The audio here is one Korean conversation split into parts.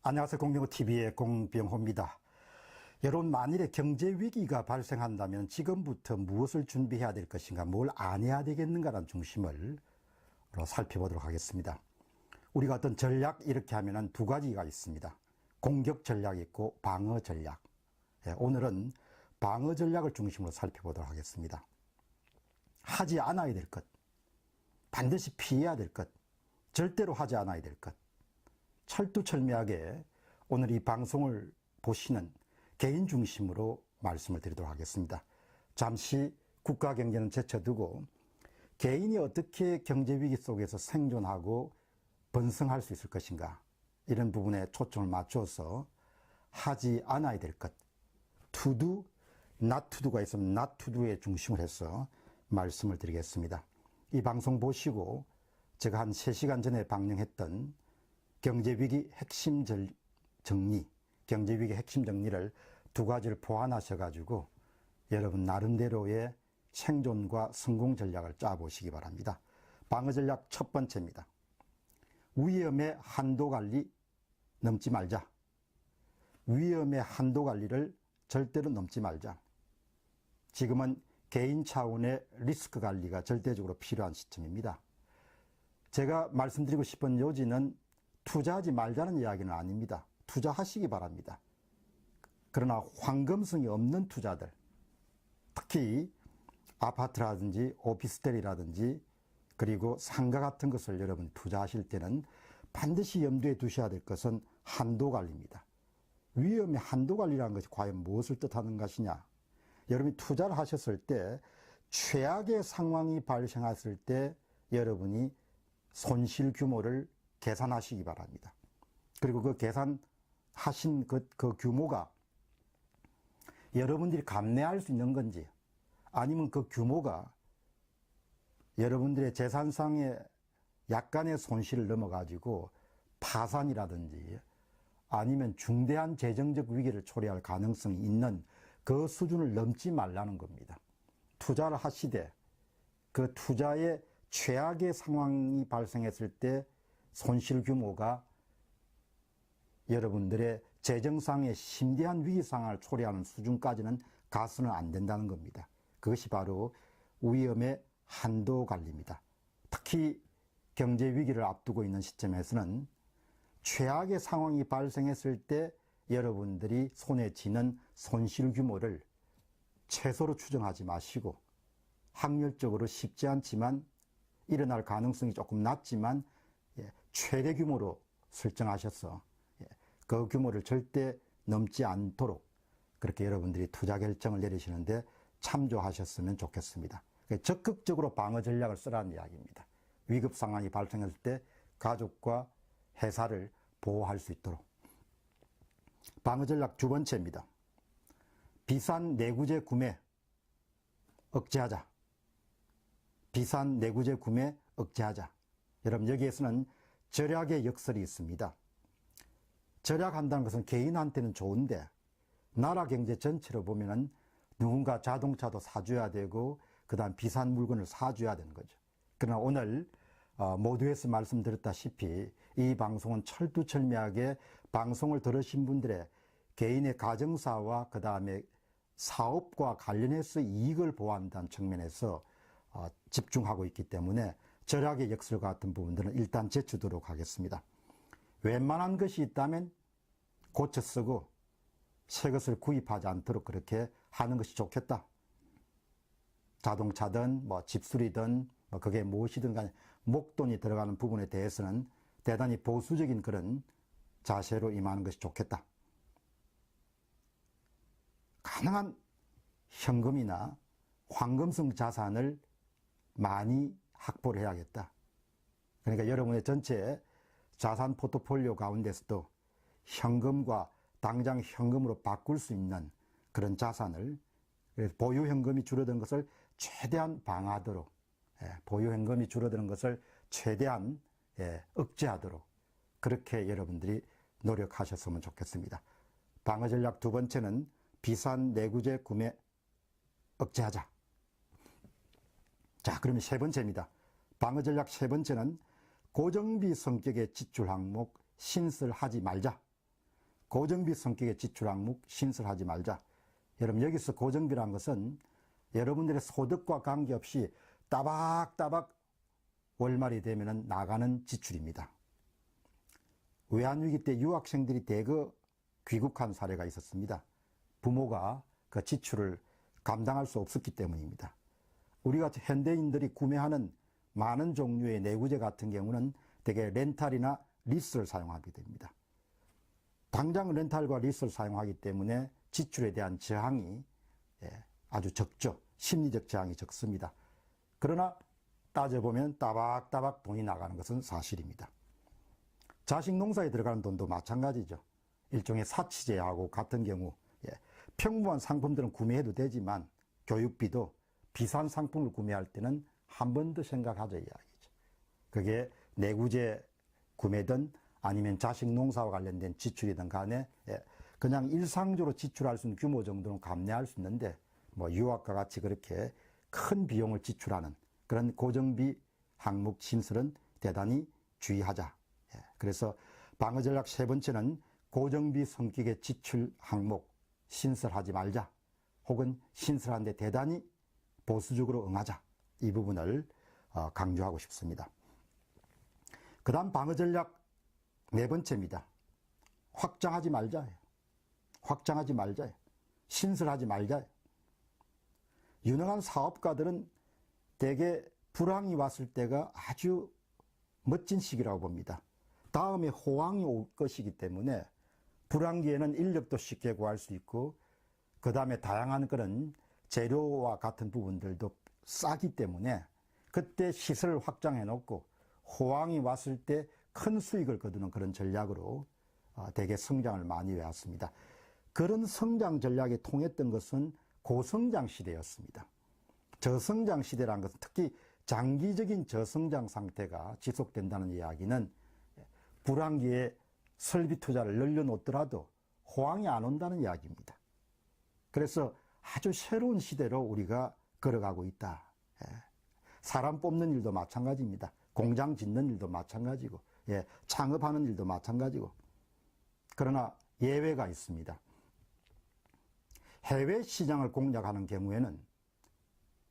안녕하세요. 공병호TV의 공병호입니다. 여러분, 만일에 경제위기가 발생한다면 지금부터 무엇을 준비해야 될 것인가, 뭘 안 해야 되겠는가라는 중심을 살펴보도록 하겠습니다. 우리가 어떤 전략 이렇게 하면 두 가지가 있습니다. 공격 전략이 있고 방어 전략. 오늘은 방어 전략을 중심으로 살펴보도록 하겠습니다. 하지 않아야 될 것, 반드시 피해야 될 것, 절대로 하지 않아야 될 것, 철두철미하게 오늘 이 방송을 보시는 개인 중심으로 말씀을 드리도록 하겠습니다. 잠시 국가 경제는 제쳐두고 개인이 어떻게 경제위기 속에서 생존하고 번성할 수 있을 것인가, 이런 부분에 초점을 맞춰서 하지 않아야 될 것, 투두, not to do가 있으면 not to do에 중심을 해서 말씀을 드리겠습니다. 이 방송 보시고 제가 한 3시간 전에 방영했던 경제위기 핵심 정리, 경제위기 핵심 정리를 두 가지를 포함하셔가지고 여러분 나름대로의 생존과 성공 전략을 짜보시기 바랍니다. 방어 전략 첫 번째입니다. 위험의 한도 관리 넘지 말자. 위험의 한도 관리를 절대로 넘지 말자. 지금은 개인 차원의 리스크 관리가 절대적으로 필요한 시점입니다. 제가 말씀드리고 싶은 요지는 투자하지 말자는 이야기는 아닙니다. 투자하시기 바랍니다. 그러나 황금성이 없는 투자들, 특히 아파트라든지 오피스텔이라든지 그리고 상가 같은 것을 여러분 투자하실 때는 반드시 염두에 두셔야 될 것은 한도 관리입니다. 위험의 한도 관리라는 것이 과연 무엇을 뜻하는 것이냐. 여러분이 투자를 하셨을 때 최악의 상황이 발생했을 때 여러분이 손실 규모를 계산하시기 바랍니다. 그리고 그 계산하신 그 규모가 여러분들이 감내할 수 있는 건지, 아니면 그 규모가 여러분들의 재산상의 약간의 손실을 넘어가지고 파산이라든지 아니면 중대한 재정적 위기를 초래할 가능성이 있는 그 수준을 넘지 말라는 겁니다. 투자를 하시되 그 투자의 최악의 상황이 발생했을 때 손실 규모가 여러분들의 재정상의 심대한 위기 상황을 초래하는 수준까지는 가서는 안 된다는 겁니다. 그것이 바로 위험의 한도 관리입니다. 특히 경제 위기를 앞두고 있는 시점에서는 최악의 상황이 발생했을 때 여러분들이 손에 쥐는 손실 규모를 최소로 추정하지 마시고, 확률적으로 쉽지 않지만 일어날 가능성이 조금 낮지만 최대 규모로 설정하셔서 그 규모를 절대 넘지 않도록 그렇게 여러분들이 투자 결정을 내리시는데 참조하셨으면 좋겠습니다. 적극적으로 방어 전략을 쓰라는 이야기입니다. 위급 상황이 발생했을 때 가족과 회사를 보호할 수 있도록. 방어 전략 두 번째입니다. 비싼 내구재 구매 억제하자. 비싼 내구재 구매 억제하자. 여러분, 여기에서는 절약의 역설이 있습니다. 절약한다는 것은 개인한테는 좋은데 나라 경제 전체로 보면은 누군가 자동차도 사줘야 되고 그 다음 비싼 물건을 사줘야 되는 거죠. 그러나 오늘 모두에서 말씀드렸다시피 이 방송은 철두철미하게 방송을 들으신 분들의 개인의 가정사와 그 다음에 사업과 관련해서 이익을 보호한다는 측면에서 집중하고 있기 때문에 절약의 역설 같은 부분들은 일단 제쳐두도록 하겠습니다. 웬만한 것이 있다면 고쳐 쓰고 새 것을 구입하지 않도록 그렇게 하는 것이 좋겠다. 자동차든 집수리든 그게 무엇이든 간에 목돈이 들어가는 부분에 대해서는 대단히 보수적인 그런 자세로 임하는 것이 좋겠다. 가능한 현금이나 황금성 자산을 많이 확보를 해야겠다. 그러니까 여러분의 전체 자산 포트폴리오 가운데서도 현금과 당장 현금으로 바꿀 수 있는 그런 자산을, 보유 현금이 줄어든 것을 최대한 방어하도록, 보유 현금이 줄어드는 것을 최대한 억제하도록 그렇게 여러분들이 노력하셨으면 좋겠습니다. 방어 전략 두 번째는 비싼 내구재 구매 억제하자. 자, 그러면 세 번째입니다. 방어 전략 세 번째는 고정비 성격의 지출 항목 신설하지 말자. 고정비 성격의 지출 항목 신설하지 말자. 여러분, 여기서 고정비란 것은 여러분들의 소득과 관계없이 따박따박 월말이 되면 나가는 지출입니다. 외환위기 때 유학생들이 대거 귀국한 사례가 있었습니다. 부모가 그 지출을 감당할 수 없었기 때문입니다. 우리가 현대인들이 구매하는 많은 종류의 내구재 같은 경우는 대개 렌탈이나 리스를 사용하게 됩니다. 당장 렌탈과 리스를 사용하기 때문에 지출에 대한 저항이 아주 적죠. 심리적 저항이 적습니다. 그러나 따져보면 따박따박 돈이 나가는 것은 사실입니다. 자식 농사에 들어가는 돈도 마찬가지죠. 일종의 사치제하고 같은 경우 평범한 상품들은 구매해도 되지만 교육비도 비싼 상품을 구매할 때는 한 번 더 생각하자 이야기죠. 그게 내구재 구매든 아니면 자식 농사와 관련된 지출이든 간에 그냥 일상적으로 지출할 수 있는 규모 정도는 감내할 수 있는데 뭐 유학과 같이 그렇게 큰 비용을 지출하는 그런 고정비 항목 신설은 대단히 주의하자. 그래서 방어 전략 세 번째는 고정비 성격의 지출 항목 신설하지 말자. 혹은 신설하는데 대단히 보수적으로 응하자. 이 부분을 강조하고 싶습니다. 그 다음 방어 전략 네 번째입니다. 확장하지 말자. 확장하지 말자. 신설하지 말자. 유능한 사업가들은 대개 불황이 왔을 때가 아주 멋진 시기라고 봅니다. 다음에 호황이 올 것이기 때문에 불황기에는 인력도 쉽게 구할 수 있고 그 다음에 다양한 그런 재료와 같은 부분들도 싸기 때문에 그때 시설을 확장해 놓고 호황이 왔을 때 큰 수익을 거두는 그런 전략으로 대개 성장을 많이 해왔습니다. 그런 성장 전략이 통했던 것은 고성장 시대였습니다. 저성장 시대라는 것은 특히 장기적인 저성장 상태가 지속된다는 이야기는 불황기에 설비 투자를 늘려놓더라도 호황이 안 온다는 이야기입니다. 그래서 아주 새로운 시대로 우리가 걸어가고 있다. 사람 뽑는 일도 마찬가지입니다. 공장 짓는 일도 마찬가지고 창업하는 일도 마찬가지고 그러나 예외가 있습니다. 해외 시장을 공략하는 경우에는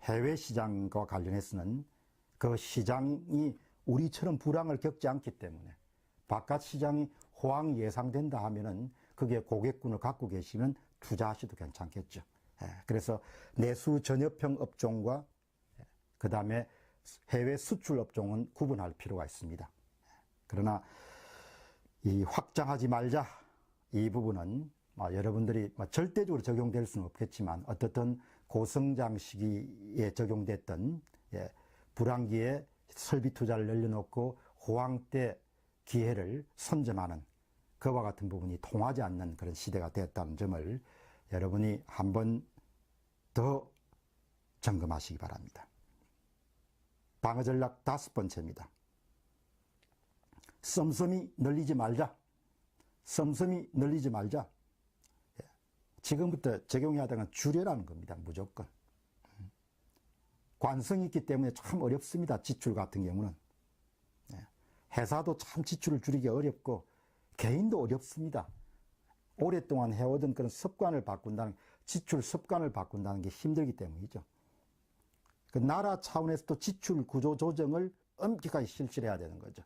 해외 시장과 관련해서는 그 시장이 우리처럼 불황을 겪지 않기 때문에 바깥 시장이 호황이 예상된다 하면은 그게 고객군을 갖고 계시면 투자하셔도 괜찮겠죠. 그래서 내수 전협형 업종과 그 다음에 해외 수출 업종은 구분할 필요가 있습니다. 그러나 이 확장하지 말자 이 부분은 여러분들이 절대적으로 적용될 수는 없겠지만 어떻든 고성장 시기에 적용됐던 불황기에 설비 투자를 늘려놓고 호황 때 기회를 선점하는 그와 같은 부분이 통하지 않는 그런 시대가 됐다는 점을 여러분이 한 번 더 점검하시기 바랍니다. 방어 전략 다섯 번째입니다. 썸썸이 늘리지 말자. 썸썸이 늘리지 말자. 지금부터 적용해야 되는 건 줄여라는 겁니다. 무조건. 관성이 있기 때문에 참 어렵습니다. 지출 같은 경우는. 회사도 참 지출을 줄이기 어렵고 개인도 어렵습니다. 오랫동안 해오던 그런 습관을 바꾼다는, 지출 습관을 바꾼다는 게 힘들기 때문이죠. 그 나라 차원에서도 지출 구조 조정을 엄격하게 실시해야 되는 거죠.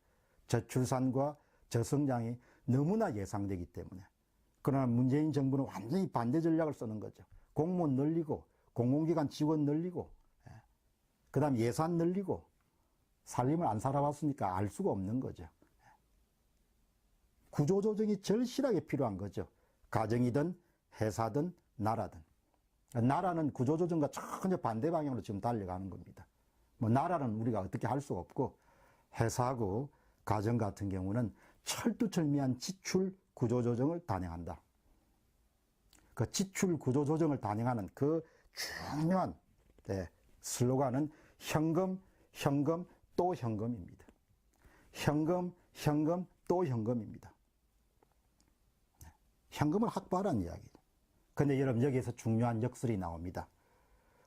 저출산과 저성장이 너무나 예상되기 때문에. 그러나 문재인 정부는 완전히 반대 전략을 쓰는 거죠. 공무원 늘리고, 공공기관 지원 늘리고, 그 다음 예산 늘리고, 살림을 안 살아봤으니까 알 수가 없는 거죠. 구조조정이 절실하게 필요한 거죠. 가정이든 회사든 나라든. 나라는 구조조정과 전혀 반대 방향으로 지금 달려가는 겁니다. 뭐 나라는 우리가 어떻게 할 수가 없고 회사하고 가정 같은 경우는 철두철미한 지출 구조조정을 단행한다. 그 지출 구조조정을 단행하는 그 중요한 슬로건은 현금, 현금, 또 현금입니다. 현금, 현금, 또 현금입니다. 현금을 확보하라는 이야기죠. 근데 여러분 여기에서 중요한 역설이 나옵니다.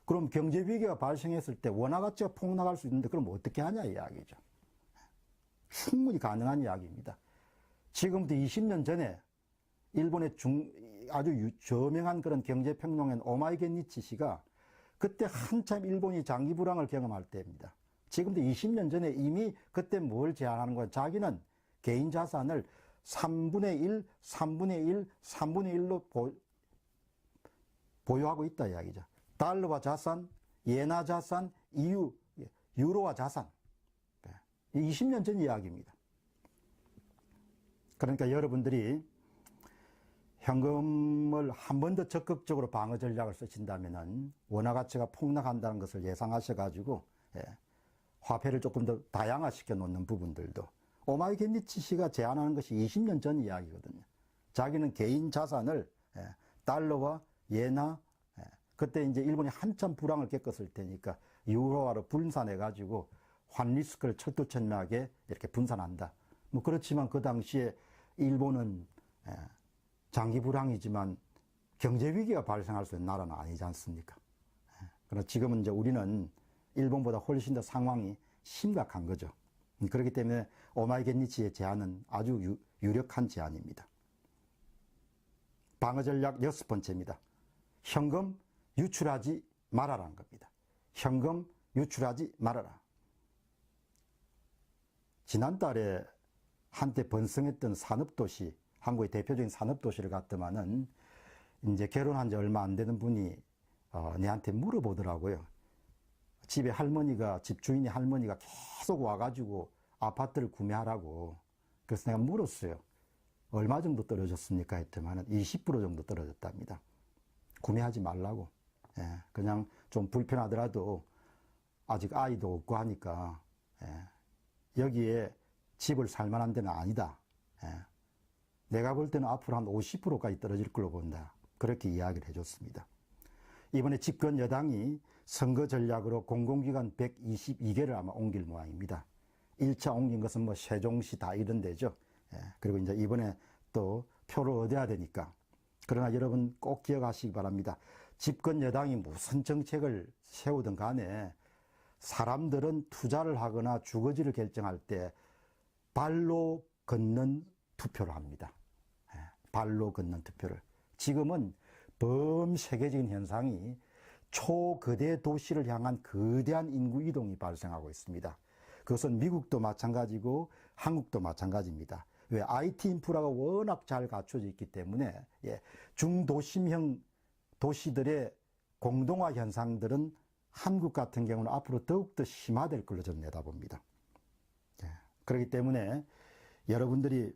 그럼 경제위기가 발생했을 때 원화가치가 폭락할 수 있는데 그럼 어떻게 하냐 이야기죠. 충분히 가능한 이야기입니다. 지금부터 20년 전에 일본의 아주 저명한 그런 경제평론가인 오마이겐니치 씨가 그때 한참 일본이 장기 불황을 경험할 때입니다. 지금도 20년 전에 이미 그때 뭘 제안하는 거야? 자기는 개인 자산을 3분의 1, 3분의 1, 3분의 1로 보유하고 있다 이야기죠. 달러화 자산, 예나 자산, 유로화 자산. 20년 전 이야기입니다. 그러니까 여러분들이 현금을 한 번 더 적극적으로 방어 전략을 쓰신다면은 원화 가치가 폭락한다는 것을 예상하셔가지고 화폐를 조금 더 다양화시켜 놓는 부분들도 오마이겐니치 씨가 제안하는 것이 20년 전 이야기거든요. 자기는 개인 자산을 달러와 예나 그때 이제 일본이 한참 불황을 겪었을 테니까 유로화로 분산해 가지고 환 리스크를 철두철미하게 이렇게 분산한다. 뭐 그렇지만 그 당시에 일본은 장기 불황이지만 경제 위기가 발생할 수 있는 나라는 아니지 않습니까? 그러나 지금은 이제 우리는 일본보다 훨씬 더 상황이 심각한 거죠. 그렇기 때문에 오마이겐니치의 제안은 아주 유력한 제안입니다. 방어 전략 6번째입니다. 현금 유출하지 말아라는 겁니다. 현금 유출하지 말아라. 지난달에 한때 번성했던 산업도시, 한국의 대표적인 산업도시를 갔더만은 이제 결혼한 지 얼마 안 되는 분이 내한테 물어보더라고요. 집에 집주인이 할머니가 계속 와가지고 아파트를 구매하라고. 그래서 내가 물었어요. 얼마 정도 떨어졌습니까? 했더만은 20% 정도 떨어졌답니다. 구매하지 말라고. 그냥 좀 불편하더라도 아직 아이도 없고 하니까 여기에 집을 살만한 데는 아니다. 내가 볼 때는 앞으로 한 50%까지 떨어질 걸로 본다. 그렇게 이야기를 해줬습니다. 이번에 집권 여당이 선거 전략으로 공공기관 122개를 아마 옮길 모양입니다. 1차 옮긴 것은 뭐 세종시 다 이런 데죠. 그리고 이제 이번에 또 표를 얻어야 되니까. 그러나 여러분 꼭 기억하시기 바랍니다. 집권 여당이 무슨 정책을 세우든 간에 사람들은 투자를 하거나 주거지를 결정할 때 발로 걷는 투표를 합니다. 발로 걷는 투표를. 지금은 범세계적인 현상이 초거대 도시를 향한 거대한 인구 이동이 발생하고 있습니다. 그것은 미국도 마찬가지고 한국도 마찬가지입니다. 왜? IT 인프라가 워낙 잘 갖춰져 있기 때문에 중도심형 도시들의 공동화 현상들은 한국 같은 경우는 앞으로 더욱더 심화될 걸로 저는 내다봅니다. 그렇기 때문에 여러분들이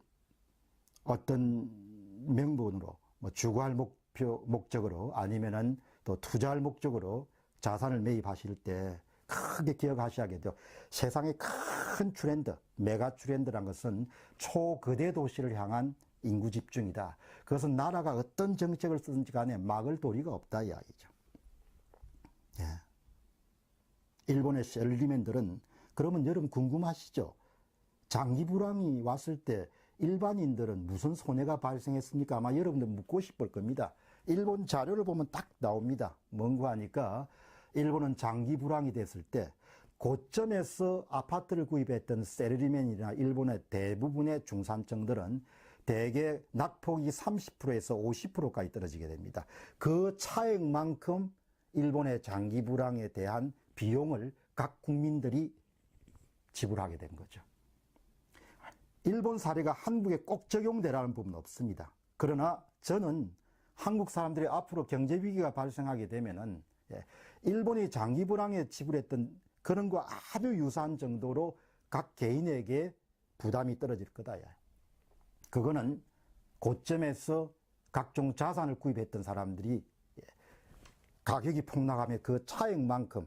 어떤 명분으로 뭐 주거할 목적으로 아니면은 또 투자할 목적으로 자산을 매입하실 때 크게 기억하셔야겠죠. 세상의 큰 트렌드, 메가 트렌드란 것은 초거대 도시를 향한 인구 집중이다. 그것은 나라가 어떤 정책을 쓰든지 간에 막을 도리가 없다 이야기죠. 일본의 셀러리맨들은 그러면 여러분 궁금하시죠? 장기 불황이 왔을 때 일반인들은 무슨 손해가 발생했습니까? 아마 여러분들 묻고 싶을 겁니다. 일본 자료를 보면 딱 나옵니다. 뭔가 하니까 일본은 장기 불황이 됐을 때 고점에서 아파트를 구입했던 셀러리맨이나 일본의 대부분의 중산층들은 대개 낙폭이 30%에서 50%까지 떨어지게 됩니다. 그 차액만큼 일본의 장기 불황에 대한 비용을 각 국민들이 지불하게 된 거죠. 일본 사례가 한국에 꼭 적용되라는 부분은 없습니다. 그러나 저는 한국 사람들이 앞으로 경제 위기가 발생하게 되면은 일본이 장기 불황에 지불했던 그런 거 아주 유사한 정도로 각 개인에게 부담이 떨어질 거다. 그거는 고점에서 각종 자산을 구입했던 사람들이 가격이 폭락하면 그 차액만큼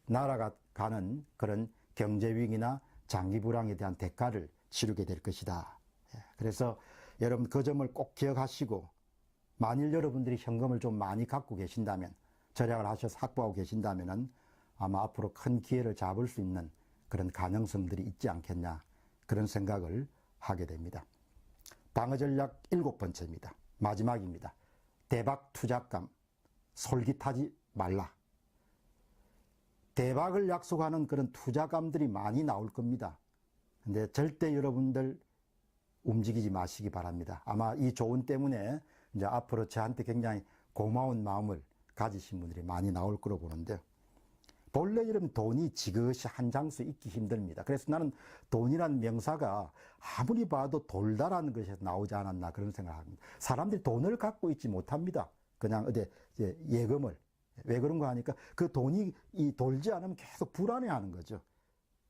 나라가 가는 그런 경제 위기나 장기 불황에 대한 대가를 치르게 될 것이다. 그래서 여러분 그 점을 꼭 기억하시고 만일 여러분들이 현금을 좀 많이 갖고 계신다면 절약을 하셔서 확보하고 계신다면 아마 앞으로 큰 기회를 잡을 수 있는 그런 가능성들이 있지 않겠냐 그런 생각을 하게 됩니다. 방어 전략 7번째입니다. 마지막입니다. 대박 투자감 솔깃하지 말라. 대박을 약속하는 그런 투자감들이 많이 나올 겁니다. 근데 절대 여러분들 움직이지 마시기 바랍니다. 아마 이 조언 때문에 이제 앞으로 저한테 굉장히 고마운 마음을 가지신 분들이 많이 나올 거로 보는데, 본래 이런 돈이 지그시 한 장수 있기 힘듭니다. 그래서 나는 돈이란 명사가 아무리 봐도 돌다라는 것에서 나오지 않았나 그런 생각을 합니다. 사람들이 돈을 갖고 있지 못합니다. 그냥 어디 예금을. 왜 그런가 하니까 그 돈이 돌지 않으면 계속 불안해하는 거죠.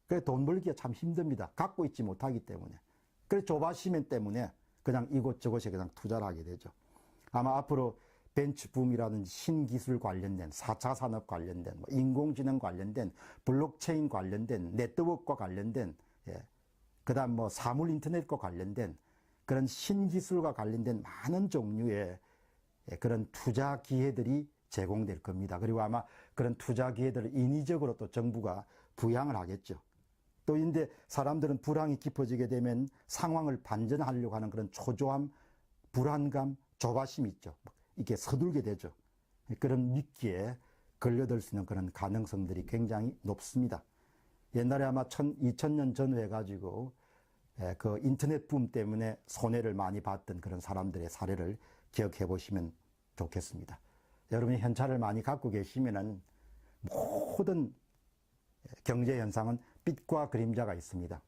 그래서 돈 벌기가 참 힘듭니다. 갖고 있지 못하기 때문에. 그래서 조바심 때문에 그냥 이곳저곳에 그냥 투자를 하게 되죠. 아마 앞으로 벤처붐이라든지 신기술 관련된 4차 산업 관련된 인공지능 관련된 블록체인 관련된 네트워크와 관련된 그다음 사물 인터넷과 관련된 그런 신기술과 관련된 많은 종류의 그런 투자 기회들이 제공될 겁니다. 그리고 아마 그런 투자 기회들을 인위적으로 또 정부가 부양을 하겠죠. 또 인데 사람들은 불황이 깊어지게 되면 상황을 반전하려고 하는 그런 초조함, 불안감, 조바심이 있죠. 이게 서둘게 되죠. 그런 미끼에 걸려들 수 있는 그런 가능성들이 굉장히 높습니다. 옛날에 아마 2000년 전후에 가지고 그 인터넷 붐 때문에 손해를 많이 봤던 그런 사람들의 사례를 기억해 보시면 좋겠습니다. 여러분이 현찰을 많이 갖고 계시면은 모든 경제 현상은 빛과 그림자가 있습니다.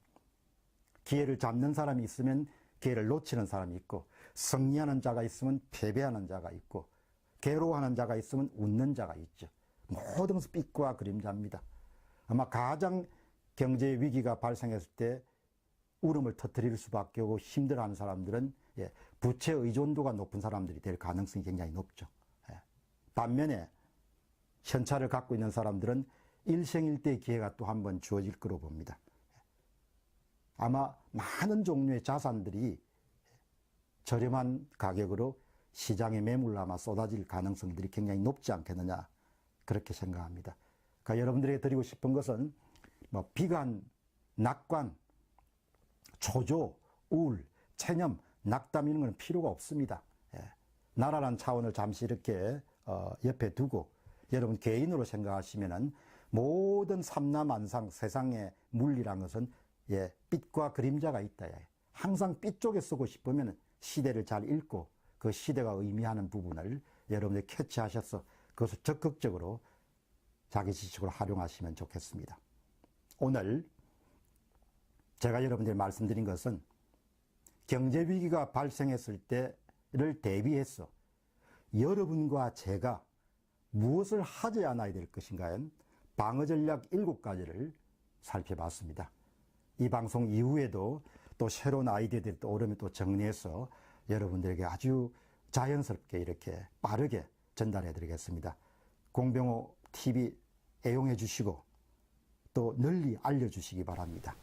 기회를 잡는 사람이 있으면 기회를 놓치는 사람이 있고, 승리하는 자가 있으면 패배하는 자가 있고, 괴로워하는 자가 있으면 웃는 자가 있죠. 모든 것은 빛과 그림자입니다. 아마 가장 경제 위기가 발생했을 때 울음을 터뜨릴 수밖에 없고 힘들어하는 사람들은 부채 의존도가 높은 사람들이 될 가능성이 굉장히 높죠. 반면에 현찰을 갖고 있는 사람들은 일생일대의 기회가 또 한 번 주어질 거로 봅니다. 아마 많은 종류의 자산들이 저렴한 가격으로 시장에 매물로 아마 쏟아질 가능성들이 굉장히 높지 않겠느냐 그렇게 생각합니다. 그러니까 여러분들에게 드리고 싶은 것은 비관, 낙관, 초조, 우울, 체념, 낙담 이런 건 필요가 없습니다. 나라라는 차원을 잠시 이렇게 옆에 두고 여러분 개인으로 생각하시면은 모든 삼라만상 세상의 물리란 것은 빛과 그림자가 있다. 항상 빛 쪽에 쓰고 싶으면 시대를 잘 읽고 그 시대가 의미하는 부분을 여러분들이 캐치하셔서 그것을 적극적으로 자기 지식으로 활용하시면 좋겠습니다. 오늘 제가 여러분들이 말씀드린 것은 경제위기가 발생했을 때를 대비해서 여러분과 제가 무엇을 하지 않아야 될 것인가에 방어전략 7가지를 살펴봤습니다. 이 방송 이후에도 또 새로운 아이디어들이 또 오르면 또 정리해서 여러분들에게 아주 자연스럽게 이렇게 빠르게 전달해 드리겠습니다. 공병호 TV 애용해 주시고 또 널리 알려주시기 바랍니다.